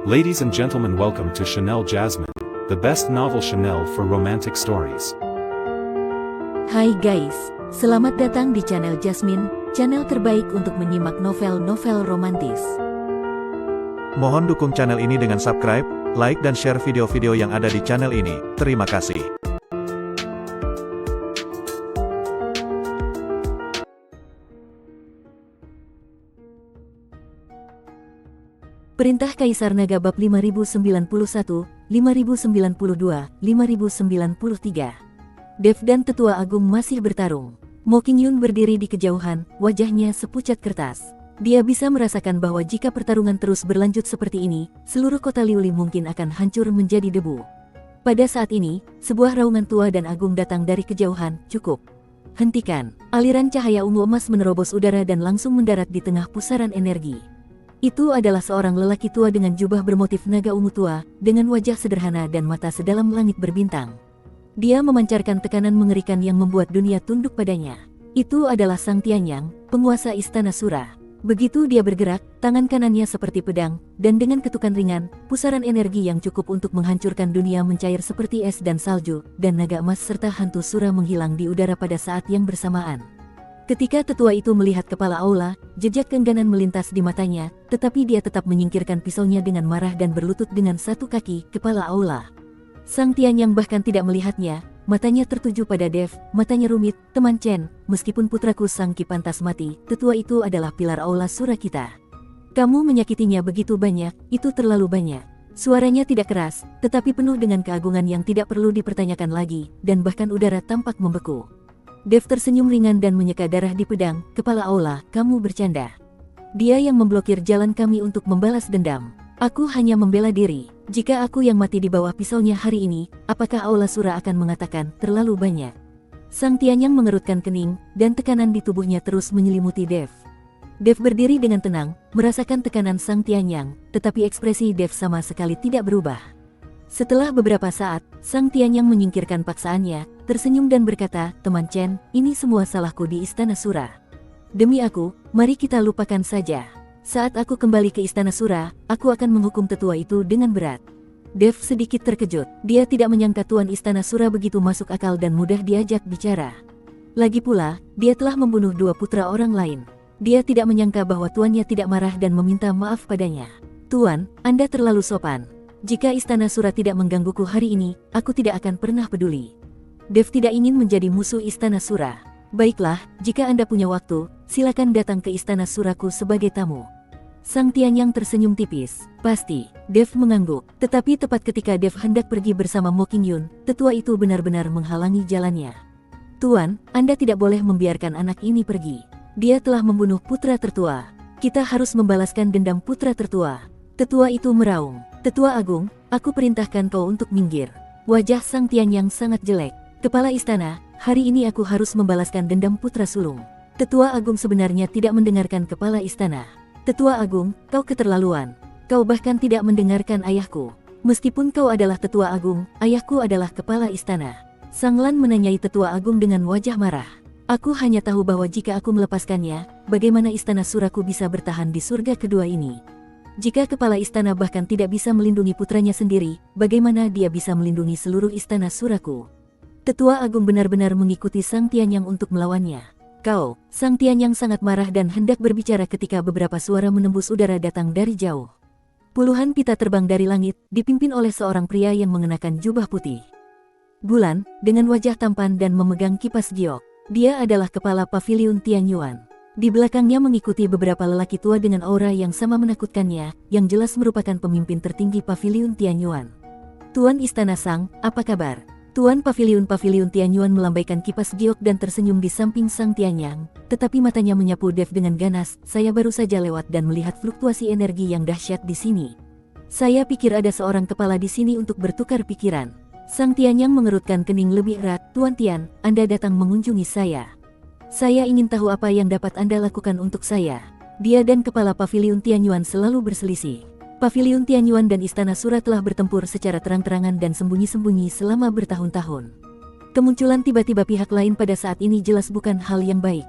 Ladies and gentlemen, welcome to Chanel Jasmine, the best novel Chanel for romantic stories. Hai guys, selamat datang di channel Jasmine, channel terbaik untuk menyimak novel-novel romantis. Mohon dukung channel ini dengan subscribe, like dan share video-video yang ada di channel ini. Terima kasih. Perintah Kaisar Naga bab 5091, 5092, 5093. Dev dan Tetua Agung masih bertarung. Mo Qingyun berdiri di kejauhan, wajahnya sepucat kertas. Dia bisa merasakan bahwa jika pertarungan terus berlanjut seperti ini, seluruh kota Liuli mungkin akan hancur menjadi debu. Pada saat ini, sebuah raungan tua dan agung datang dari kejauhan. Cukup. Hentikan. Aliran cahaya ungu emas menerobos udara dan langsung mendarat di tengah pusaran energi. Itu adalah seorang lelaki tua dengan jubah bermotif naga ungu tua, dengan wajah sederhana dan mata sedalam langit berbintang. Dia memancarkan tekanan mengerikan yang membuat dunia tunduk padanya. Itu adalah Sang Tianyang, penguasa Istana Sura. Begitu dia bergerak, tangan kanannya seperti pedang, dan dengan ketukan ringan, pusaran energi yang cukup untuk menghancurkan dunia mencair seperti es dan salju, dan naga emas serta hantu Sura menghilang di udara pada saat yang bersamaan. Ketika tetua itu melihat kepala Aula, jejak keengganan melintas di matanya, tetapi dia tetap menyingkirkan pisaunya dengan marah dan berlutut dengan satu kaki kepala Aula. Sang Tianyang bahkan tidak melihatnya, matanya tertuju pada Dev, matanya rumit, teman Chen, meskipun putraku Sang Ki pantas mati, tetua itu adalah pilar Aula Sura kita. Kamu menyakitinya begitu banyak, itu terlalu banyak. Suaranya tidak keras, tetapi penuh dengan keagungan yang tidak perlu dipertanyakan lagi, dan bahkan udara tampak membeku. Dev tersenyum ringan dan menyeka darah di pedang. Kepala Aula, kamu bercanda. Dia yang memblokir jalan kami untuk membalas dendam. Aku hanya membela diri. Jika aku yang mati di bawah pisaunya hari ini, apakah Aula Sura akan mengatakan terlalu banyak? Sang Tianyang mengerutkan kening, dan tekanan di tubuhnya terus menyelimuti Dev. Dev berdiri dengan tenang, merasakan tekanan Sang Tianyang, tetapi ekspresi Dev sama sekali tidak berubah. Setelah beberapa saat, Sang Tianyang menyingkirkan paksaannya, tersenyum dan berkata, teman Chen, ini semua salahku di Istana Sura. Demi aku, mari kita lupakan saja. Saat aku kembali ke Istana Sura, aku akan menghukum tetua itu dengan berat. Dev sedikit terkejut, dia tidak menyangka Tuan Istana Sura begitu masuk akal dan mudah diajak bicara. Lagi pula, dia telah membunuh dua putra orang lain. Dia tidak menyangka bahwa tuannya tidak marah dan meminta maaf padanya. Tuan, Anda terlalu sopan. Jika Istana Sura tidak menggangguku hari ini, aku tidak akan pernah peduli. Dev tidak ingin menjadi musuh Istana Sura. Baiklah, jika Anda punya waktu, silakan datang ke Istana Suraku sebagai tamu. Sang Tianyang tersenyum tipis. Pasti, Dev mengangguk. Tetapi tepat ketika Dev hendak pergi bersama Mo Qingyun, tetua itu benar-benar menghalangi jalannya. Tuan, Anda tidak boleh membiarkan anak ini pergi. Dia telah membunuh putra tertua. Kita harus membalaskan dendam putra tertua. Tetua itu meraung. Tetua Agung, aku perintahkan kau untuk minggir. Wajah Sang Tianyang sangat jelek. Kepala istana, hari ini aku harus membalaskan dendam putra sulung. Tetua Agung sebenarnya tidak mendengarkan kepala istana. Tetua Agung, kau keterlaluan. Kau bahkan tidak mendengarkan ayahku. Meskipun kau adalah Tetua Agung, ayahku adalah kepala istana. Sang Lan menanyai Tetua Agung dengan wajah marah. Aku hanya tahu bahwa jika aku melepaskannya, bagaimana Istana Suraku bisa bertahan di surga kedua ini. Jika kepala istana bahkan tidak bisa melindungi putranya sendiri, bagaimana dia bisa melindungi seluruh Istana Suraku? Tetua Agung benar-benar mengikuti Sang Tianyang untuk melawannya. Kau, Sang Tianyang sangat marah dan hendak berbicara ketika beberapa suara menembus udara datang dari jauh. Puluhan pita terbang dari langit, dipimpin oleh seorang pria yang mengenakan jubah putih. Bulan, dengan wajah tampan dan memegang kipas giok. Dia adalah kepala Paviliun Tianyuan. Di belakangnya mengikuti beberapa lelaki tua dengan aura yang sama menakutkannya, yang jelas merupakan pemimpin tertinggi Paviliun Tianyuan. Tuan Istana Sang, apa kabar? Tuan Paviliun Tianyuan melambaikan kipas giok dan tersenyum di samping Sang Tianyang, tetapi matanya menyapu Dev dengan ganas. Saya baru saja lewat dan melihat fluktuasi energi yang dahsyat di sini. Saya pikir ada seorang kepala di sini untuk bertukar pikiran. Sang Tianyang mengerutkan kening lebih erat. Tuan Tian, Anda datang mengunjungi saya. Saya ingin tahu apa yang dapat Anda lakukan untuk saya. Dia dan kepala Paviliun Tianyuan selalu berselisih. Paviliun Tianyuan dan Istana Sura telah bertempur secara terang-terangan dan sembunyi-sembunyi selama bertahun-tahun. Kemunculan tiba-tiba pihak lain pada saat ini jelas bukan hal yang baik.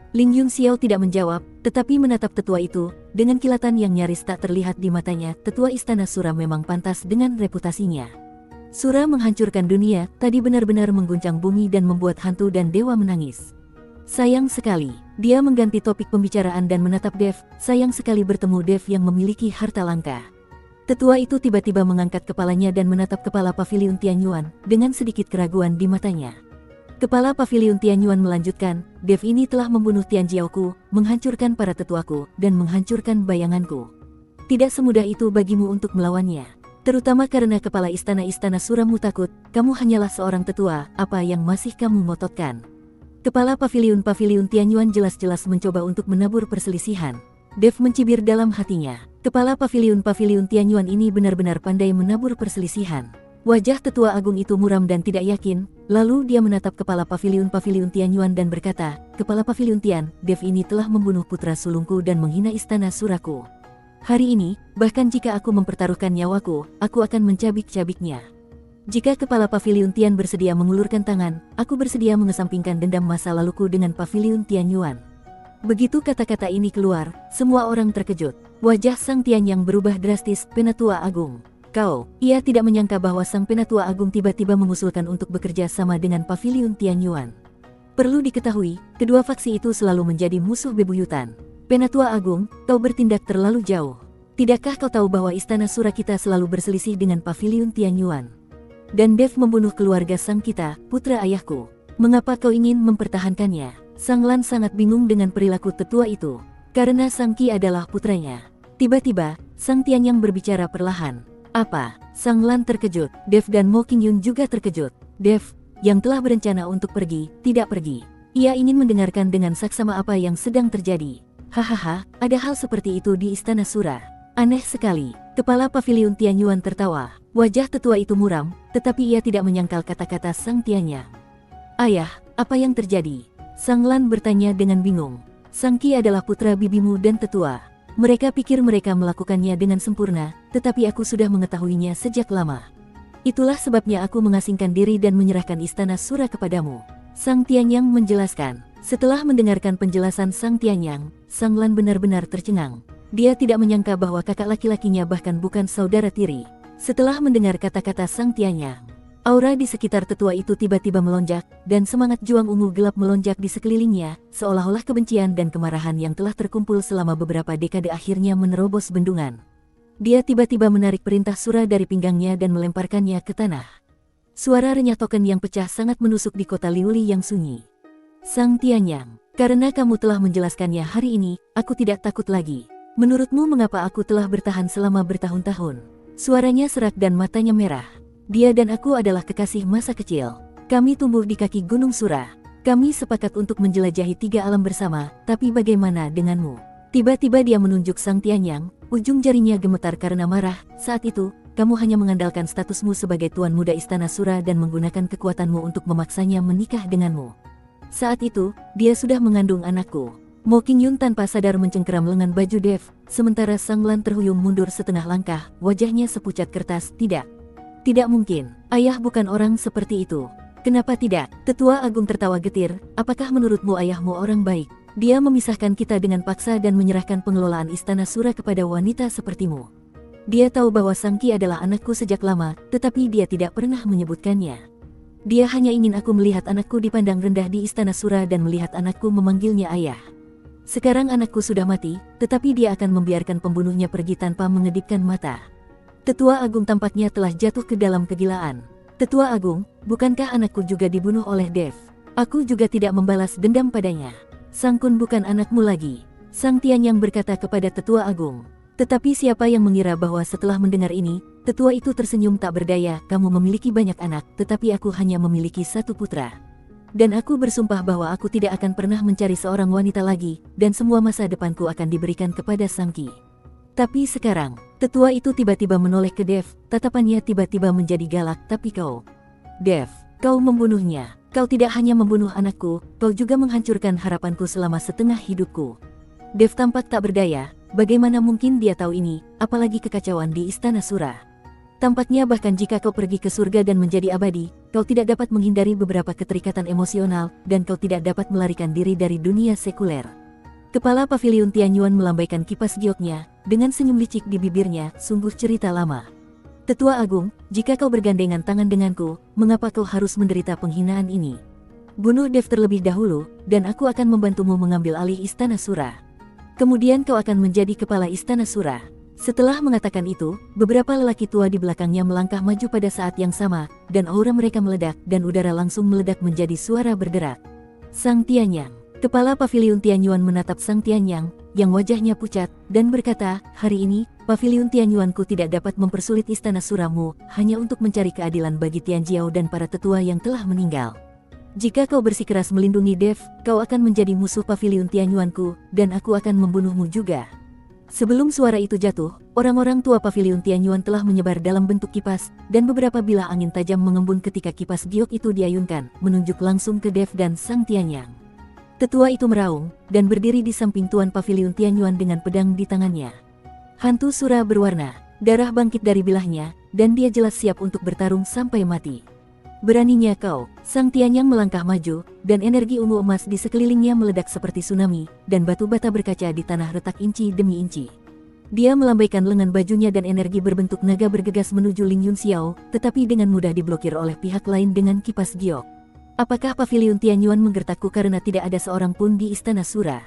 Ling Yun Xiao tidak menjawab, tetapi menatap tetua itu, dengan kilatan yang nyaris tak terlihat di matanya. Tetua Istana Sura memang pantas dengan reputasinya. Sura menghancurkan dunia, tadi benar-benar mengguncang bumi dan membuat hantu dan dewa menangis. Sayang sekali, dia mengganti topik pembicaraan dan menatap Dev. Sayang sekali bertemu Dev yang memiliki harta langka. Tetua itu tiba-tiba mengangkat kepalanya dan menatap kepala Paviliun Tianyuan, dengan sedikit keraguan di matanya. Kepala Paviliun Tianyuan melanjutkan, Dev ini telah membunuh Tian Jiaoku, menghancurkan para tetuaku, dan menghancurkan bayanganku. Tidak semudah itu bagimu untuk melawannya. Terutama karena kepala istana-istana Suramu takut, kamu hanyalah seorang tetua, apa yang masih kamu mototkan? Kepala Paviliun Tianyuan jelas-jelas mencoba untuk menabur perselisihan. Dev mencibir dalam hatinya. Kepala Paviliun Tianyuan ini benar-benar pandai menabur perselisihan. Wajah tetua agung itu muram dan tidak yakin, lalu dia menatap kepala Paviliun Tianyuan dan berkata, Kepala Paviliun Tian, Dev ini telah membunuh putra sulungku dan menghina istana Suraku. Hari ini, bahkan jika aku mempertaruhkan nyawaku, aku akan mencabik-cabiknya. Jika kepala Paviliun Tian bersedia mengulurkan tangan, aku bersedia mengesampingkan dendam masa laluku dengan Paviliun Tianyuan. Begitu kata-kata ini keluar, semua orang terkejut. Wajah Sang Tian yang berubah drastis. Penatua Agung. Ia tidak menyangka bahwa Sang Penatua Agung tiba-tiba mengusulkan untuk bekerja sama dengan Paviliun Tianyuan. Perlu diketahui, kedua faksi itu selalu menjadi musuh bebuyutan. Penatua Agung, kau bertindak terlalu jauh. Tidakkah kau tahu bahwa istana Sura kita selalu berselisih dengan Paviliun Tianyuan? Dan Dev membunuh keluarga sang kita, putra ayahku. Mengapa kau ingin mempertahankannya? Sang Lan sangat bingung dengan perilaku tetua itu. Karena Sang Qi adalah putranya. Tiba-tiba, Sang Tian yang berbicara perlahan. Apa? Sang Lan terkejut. Dev dan Mo Qingyun juga terkejut. Dev, yang telah berencana untuk pergi, tidak pergi. Ia ingin mendengarkan dengan saksama apa yang sedang terjadi. Hahaha, ada hal seperti itu di Istana Sura. Aneh sekali. Kepala Paviliun Tianyuan tertawa. Wajah tetua itu muram, tetapi ia tidak menyangkal kata-kata Sang Tiannya. Ayah, apa yang terjadi? Sang Lan bertanya dengan bingung. Sang Qi adalah putra bibimu dan tetua. Mereka pikir mereka melakukannya dengan sempurna, tetapi aku sudah mengetahuinya sejak lama. Itulah sebabnya aku mengasingkan diri dan menyerahkan Istana Sura kepadamu. Sang Tianyang menjelaskan. Setelah mendengarkan penjelasan Sang Tianyang, Sang Lan benar-benar tercengang. Dia tidak menyangka bahwa kakak laki-lakinya bahkan bukan saudara tiri. Setelah mendengar kata-kata Sang Tianyang, aura di sekitar tetua itu tiba-tiba melonjak, dan semangat juang ungu gelap melonjak di sekelilingnya, seolah-olah kebencian dan kemarahan yang telah terkumpul selama beberapa dekade akhirnya menerobos bendungan. Dia tiba-tiba menarik perintah Sura dari pinggangnya dan melemparkannya ke tanah. Suara renyah token yang pecah sangat menusuk di kota Liuli yang sunyi. Sang Tianyang, karena kamu telah menjelaskannya hari ini, aku tidak takut lagi. Menurutmu mengapa aku telah bertahan selama bertahun-tahun? Suaranya serak dan matanya merah. Dia dan aku adalah kekasih masa kecil. Kami tumbuh di kaki Gunung Sura. Kami sepakat untuk menjelajahi 3 alam bersama, tapi bagaimana denganmu? Tiba-tiba dia menunjuk Sang Tianyang, ujung jarinya gemetar karena marah. Saat itu, kamu hanya mengandalkan statusmu sebagai tuan muda Istana Sura dan menggunakan kekuatanmu untuk memaksanya menikah denganmu. Saat itu, dia sudah mengandung anakku. Mo Qingyun tanpa sadar mencengkeram lengan baju Dev, sementara Sang Lan terhuyung mundur setengah langkah, wajahnya sepucat kertas. Tidak mungkin, ayah bukan orang seperti itu. Kenapa tidak? Tetua Agung tertawa getir, apakah menurutmu ayahmu orang baik? Dia memisahkan kita dengan paksa dan menyerahkan pengelolaan Istana Sura kepada wanita sepertimu. Dia tahu bahwa Sang Qi adalah anakku sejak lama, tetapi dia tidak pernah menyebutkannya. Dia hanya ingin aku melihat anakku dipandang rendah di Istana Sura dan melihat anakku memanggilnya ayah. Sekarang anakku sudah mati, tetapi dia akan membiarkan pembunuhnya pergi tanpa mengedipkan mata. Tetua Agung tampaknya telah jatuh ke dalam kegilaan. Tetua Agung, bukankah anakku juga dibunuh oleh Dev? Aku juga tidak membalas dendam padanya. Sang Kun bukan anakmu lagi. Sang Tianyang berkata kepada Tetua Agung. Tetapi siapa yang mengira bahwa setelah mendengar ini, tetua itu tersenyum tak berdaya, kamu memiliki banyak anak, tetapi aku hanya memiliki 1 putra. Dan aku bersumpah bahwa aku tidak akan pernah mencari seorang wanita lagi, dan semua masa depanku akan diberikan kepada Sang Qi. Tapi sekarang, tetua itu tiba-tiba menoleh ke Dev, tatapannya tiba-tiba menjadi galak, tapi kau, Dev, kau membunuhnya. Kau tidak hanya membunuh anakku, kau juga menghancurkan harapanku selama setengah hidupku. Dev tampak tak berdaya. Bagaimana mungkin dia tahu ini, apalagi kekacauan di Istana Sura. Tampaknya bahkan jika kau pergi ke surga dan menjadi abadi, kau tidak dapat menghindari beberapa keterikatan emosional, dan kau tidak dapat melarikan diri dari dunia sekuler. Kepala Paviliun Tianyuan melambaikan kipas gioknya, dengan senyum licik di bibirnya, sungguh cerita lama. Tetua Agung, jika kau bergandengan tangan denganku, mengapa kau harus menderita penghinaan ini? Bunuh Dev terlebih dahulu, dan aku akan membantumu mengambil alih Istana Sura. Kemudian kau akan menjadi kepala Istana Sura. Setelah mengatakan itu, beberapa lelaki tua di belakangnya melangkah maju pada saat yang sama, dan aura mereka meledak, dan udara langsung meledak menjadi suara berderak. Sang Tianyang. Kepala Paviliun Tianyuan menatap Sang Tianyang, yang wajahnya pucat, dan berkata, hari ini, Paviliun Tianyuanku tidak dapat mempersulit Istana Suramu, hanya untuk mencari keadilan bagi Tianjiao dan para tetua yang telah meninggal. Jika kau bersikeras melindungi Dev, kau akan menjadi musuh Paviliun Tianyuanku, dan aku akan membunuhmu juga. Sebelum suara itu jatuh, orang-orang tua Paviliun Tianyuan telah menyebar dalam bentuk kipas, dan beberapa bilah angin tajam mengembun ketika kipas giok itu diayunkan, menunjuk langsung ke Dev dan Sang Tianyang. Tetua itu meraung, dan berdiri di samping Tuan Paviliun Tianyuan dengan pedang di tangannya. Hantu Sura berwarna, darah bangkit dari bilahnya, dan dia jelas siap untuk bertarung sampai mati. Beraninya kau, Sang Tianyang melangkah maju, dan energi ungu emas di sekelilingnya meledak seperti tsunami, dan batu bata berkaca di tanah retak inci demi inci. Dia melambaikan lengan bajunya dan energi berbentuk naga bergegas menuju Ling Yunxiao, tetapi dengan mudah diblokir oleh pihak lain dengan kipas giok. Apakah Paviliun Tianyuan menggertakku karena tidak ada seorang pun di Istana Sura?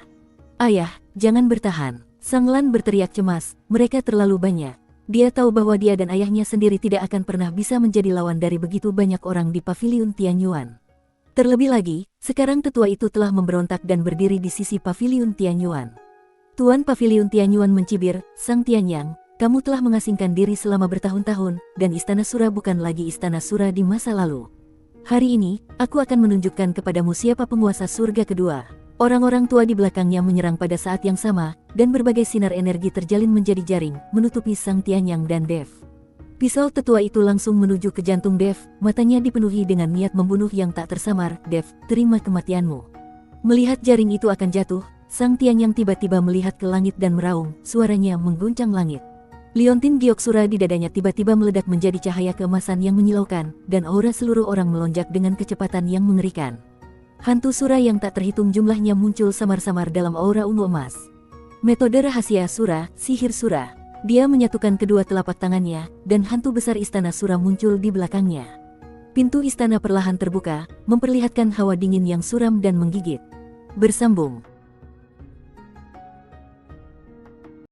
Ayah, jangan bertahan. Sang Lan berteriak cemas, mereka terlalu banyak. Dia tahu bahwa dia dan ayahnya sendiri tidak akan pernah bisa menjadi lawan dari begitu banyak orang di Paviliun Tianyuan. Terlebih lagi, sekarang tetua itu telah memberontak dan berdiri di sisi Paviliun Tianyuan. Tuan Paviliun Tianyuan mencibir, Sang Tianyang, kamu telah mengasingkan diri selama bertahun-tahun, dan Istana Sura bukan lagi Istana Sura di masa lalu. Hari ini, aku akan menunjukkan kepadamu siapa penguasa surga kedua. Orang-orang tua di belakangnya menyerang pada saat yang sama, dan berbagai sinar energi terjalin menjadi jaring, menutupi Sang Tianyang dan Dev. Pisau tetua itu langsung menuju ke jantung Dev, matanya dipenuhi dengan niat membunuh yang tak tersamar. Dev, terima kematianmu. Melihat jaring itu akan jatuh, Sang Tianyang tiba-tiba melihat ke langit dan meraung, suaranya mengguncang langit. Liontin giok Sura di dadanya tiba-tiba meledak menjadi cahaya keemasan yang menyilaukan, dan aura seluruh orang melonjak dengan kecepatan yang mengerikan. Hantu Sura yang tak terhitung jumlahnya muncul samar-samar dalam aura ungu emas. Metode rahasia Sura, sihir Sura. Dia menyatukan kedua telapak tangannya, dan hantu besar Istana Sura muncul di belakangnya. Pintu istana perlahan terbuka, memperlihatkan hawa dingin yang suram dan menggigit. Bersambung.